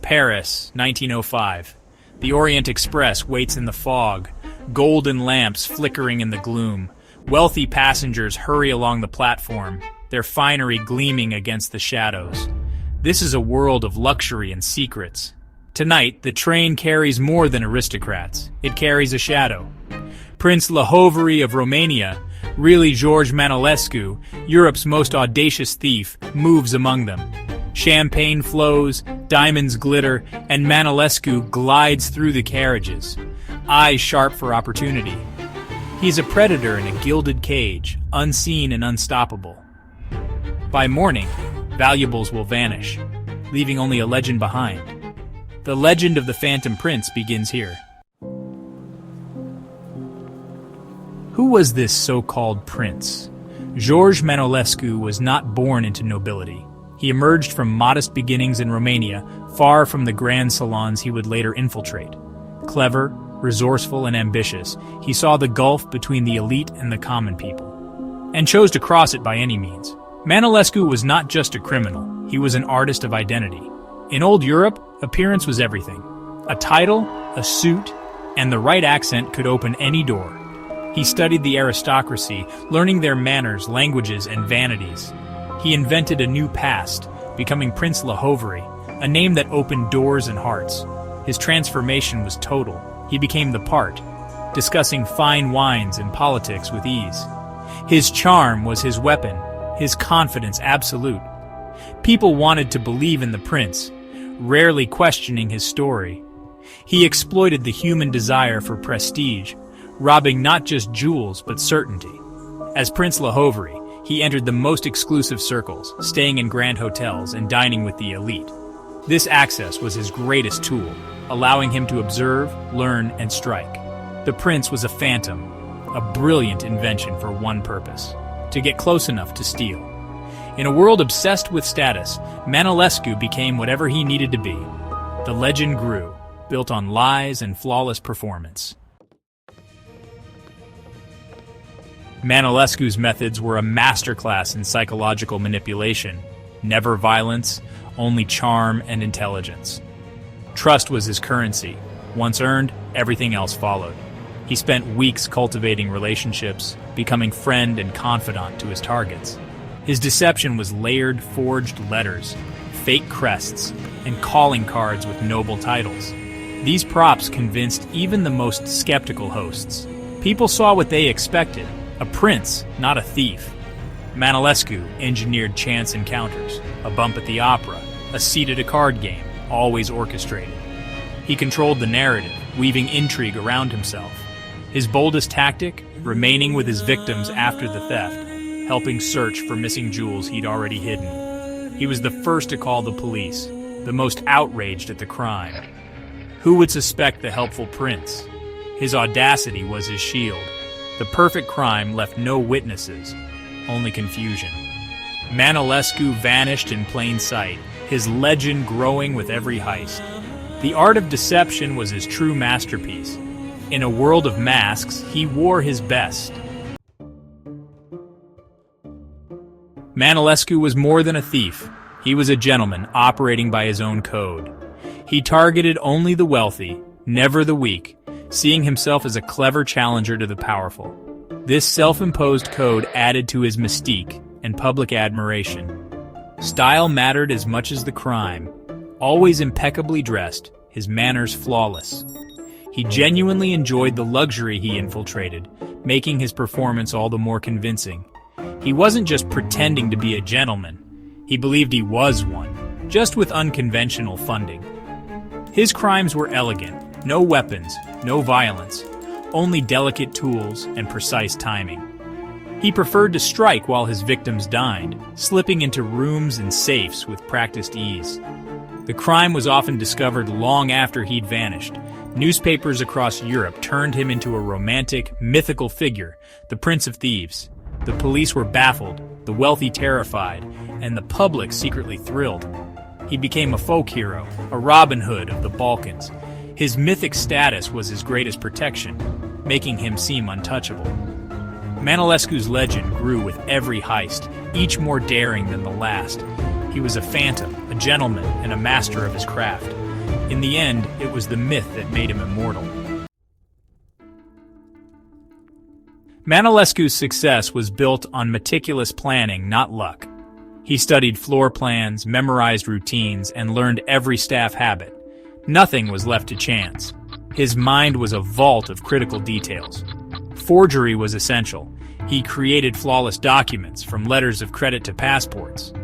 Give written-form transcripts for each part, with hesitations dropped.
Paris, 1905. The Orient Express waits in the fog, golden lamps flickering in the gloom. Wealthy passengers hurry along the platform, their finery gleaming against the shadows. This is a world of luxury and secrets. Tonight, the train carries more than aristocrats. It carries a shadow. Prince Lahovary of Romania, really George Manolescu, Europe's most audacious thief, moves among them. Champagne flows, diamonds glitter, and Manolescu glides through the carriages, eyes sharp for opportunity. He's a predator in a gilded cage, unseen and unstoppable. By morning, valuables will vanish, leaving only a legend behind. The legend of the Phantom Prince begins here. Who was this so-called prince? George Manolescu was not born into nobility. He emerged from modest beginnings in Romania, far from the grand salons he would later infiltrate. Clever, resourceful, and ambitious, he saw the gulf between the elite and the common people, and chose to cross it by any means. Manolescu was not just a criminal, he was an artist of identity. In old Europe, appearance was everything. A title, a suit, and the right accent could open any door. He studied the aristocracy, learning their manners, languages, and vanities. He invented a new past, becoming Prince Lahovary, a name that opened doors and hearts. His transformation was total. He became the part, discussing fine wines and politics with ease. His charm was his weapon, his confidence absolute. People wanted to believe in the prince, rarely questioning his story. He exploited the human desire for prestige, robbing not just jewels but certainty. As Prince Lahovary, he entered the most exclusive circles, staying in grand hotels and dining with the elite. This access was his greatest tool, allowing him to observe, learn, and strike. The prince was a phantom, a brilliant invention for one purpose: to get close enough to steal. In a world obsessed with status, Manolescu became whatever he needed to be. The legend grew, built on lies and flawless performance. Manolescu's methods were a masterclass in psychological manipulation. Never violence, only charm and intelligence. Trust was his currency. Once earned, everything else followed. He spent weeks cultivating relationships, becoming friend and confidant to his targets. His deception was layered, forged letters, fake crests, and calling cards with noble titles. These props convinced even the most skeptical hosts. People saw what they expected: a prince, not a thief. Manolescu engineered chance encounters, a bump at the opera, a seat at a card game, always orchestrated. He controlled the narrative, weaving intrigue around himself. His boldest tactic, remaining with his victims after the theft, helping search for missing jewels he'd already hidden. He was the first to call the police, the most outraged at the crime. Who would suspect the helpful prince? His audacity was his shield. The perfect crime left no witnesses, only confusion. Manolescu vanished in plain sight, his legend growing with every heist. The art of deception was his true masterpiece. In a world of masks, he wore his best. Manolescu was more than a thief. He was a gentleman operating by his own code. He targeted only the wealthy, never the weak, seeing himself as a clever challenger to the powerful. This self-imposed code added to his mystique and public admiration. Style mattered as much as the crime. Always impeccably dressed, his manners flawless. He genuinely enjoyed the luxury he infiltrated, making his performance all the more convincing. He wasn't just pretending to be a gentleman. He believed he was one, just with unconventional funding. His crimes were elegant. No weapons, no violence, only delicate tools and precise timing. He preferred to strike while his victims dined, slipping into rooms and safes with practiced ease. The crime was often discovered long after he'd vanished. Newspapers across Europe turned him into a romantic, mythical figure, the Prince of Thieves. The police were baffled, the wealthy terrified, and the public secretly thrilled. He became a folk hero, a Robin Hood of the Balkans. His mythic status was his greatest protection, making him seem untouchable. Manolescu's legend grew with every heist, each more daring than the last. He was a phantom, a gentleman, and a master of his craft. In the end, it was the myth that made him immortal. Manolescu's success was built on meticulous planning, not luck. He studied floor plans, memorized routines, and learned every staff habit. Nothing was left to chance. His mind was a vault of critical details. Forgery was essential. He created flawless documents, from letters of credit to passports.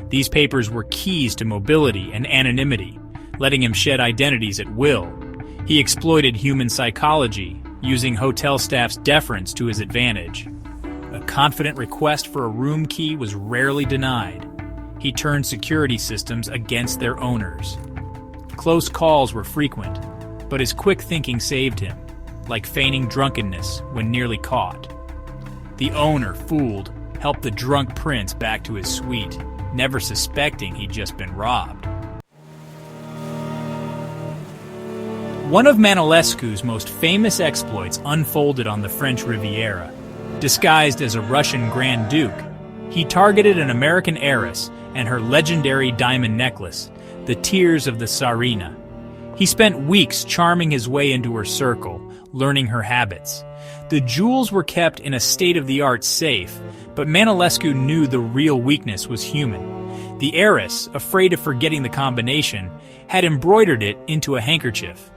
These papers were keys to mobility and anonymity, letting him shed identities at will. He exploited human psychology, using hotel staff's deference to his advantage. A confident request for a room key was rarely denied. He turned security systems against their owners. Close calls were frequent, but his quick thinking saved him, like feigning drunkenness when nearly caught. The owner, fooled, helped the drunk prince back to his suite, never suspecting he'd just been robbed. One of Manolescu's most famous exploits unfolded on the French Riviera. Disguised as a Russian Grand Duke, he targeted an American heiress and her legendary diamond necklace, the Tears of the Tsarina. He spent weeks charming his way into her circle, learning her habits. The jewels were kept in a state-of-the-art safe, but Manolescu knew the real weakness was human. The heiress, afraid of forgetting the combination, had embroidered it into a handkerchief.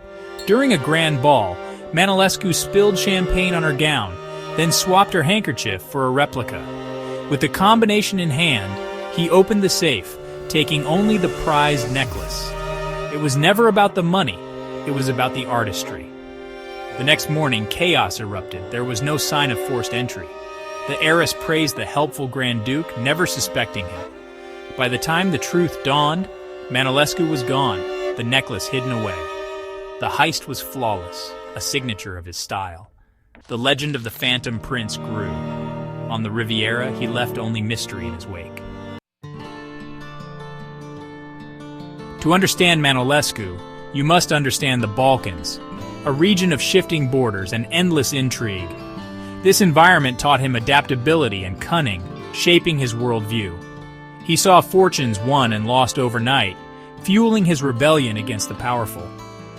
During a grand ball, Manolescu spilled champagne on her gown, then swapped her handkerchief for a replica. With the combination in hand, he opened the safe, taking only the prized necklace. It was never about the money, it was about the artistry. The next morning, chaos erupted. There was no sign of forced entry. The heiress praised the helpful Grand Duke, never suspecting him. By the time the truth dawned, Manolescu was gone, the necklace hidden away. The heist was flawless, a signature of his style. The legend of the Phantom Prince grew. On the Riviera, he left only mystery in his wake. To understand Manolescu, you must understand the Balkans, a region of shifting borders and endless intrigue. This environment taught him adaptability and cunning, shaping his worldview. He saw fortunes won and lost overnight, fueling his rebellion against the powerful.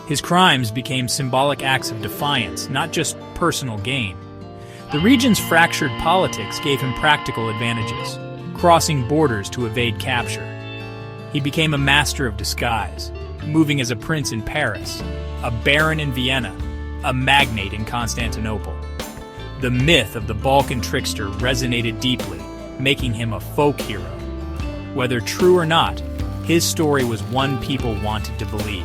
His crimes became symbolic acts of defiance, not just personal gain. The region's fractured politics gave him practical advantages, crossing borders to evade capture. He became a master of disguise, moving as a prince in Paris, a baron in Vienna, a magnate in Constantinople. The myth of the Balkan trickster resonated deeply, making him a folk hero. Whether true or not, his story was one people wanted to believe.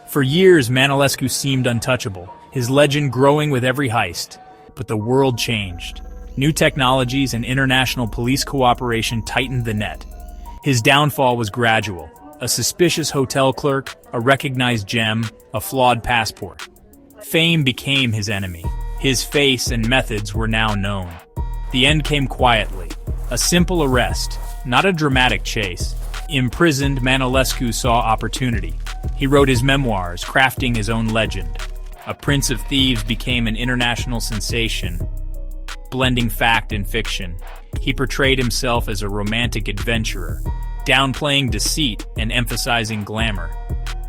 For years, Manolescu seemed untouchable, his legend growing with every heist. But the world changed. New technologies and international police cooperation tightened the net. His downfall was gradual. A suspicious hotel clerk, a recognized gem, a flawed passport. Fame became his enemy. His face and methods were now known. The end came quietly. A simple arrest, not a dramatic chase. Imprisoned, Manolescu saw opportunity. He wrote his memoirs, crafting his own legend. A Prince of Thieves became an international sensation, blending fact and fiction. He portrayed himself as a romantic adventurer, downplaying deceit and emphasizing glamour.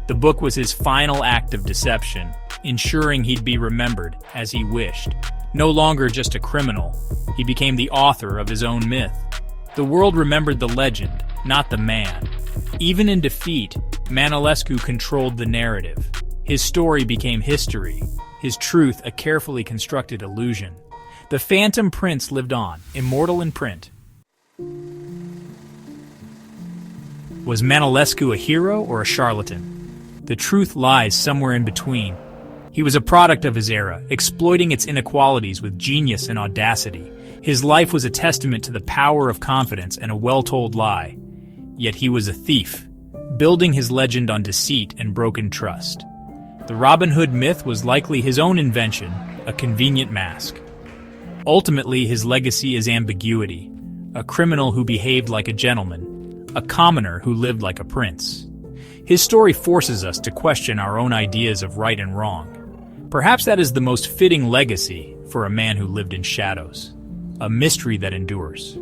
The book was his final act of deception, ensuring he'd be remembered as he wished. No longer just a criminal, he became the author of his own myth. The world remembered the legend, not the man. Even in defeat, Manolescu controlled the narrative. His story became history, his truth a carefully constructed illusion. The Phantom Prince lived on, immortal in print. Was Manolescu a hero or a charlatan? The truth lies somewhere in between. He was a product of his era, exploiting its inequalities with genius and audacity. His life was a testament to the power of confidence and a well-told lie. Yet he was a thief, building his legend on deceit and broken trust. The Robin Hood myth was likely his own invention, a convenient mask. Ultimately, his legacy is ambiguity, a criminal who behaved like a gentleman, a commoner who lived like a prince. His story forces us to question our own ideas of right and wrong. Perhaps that is the most fitting legacy for a man who lived in shadows, a mystery that endures.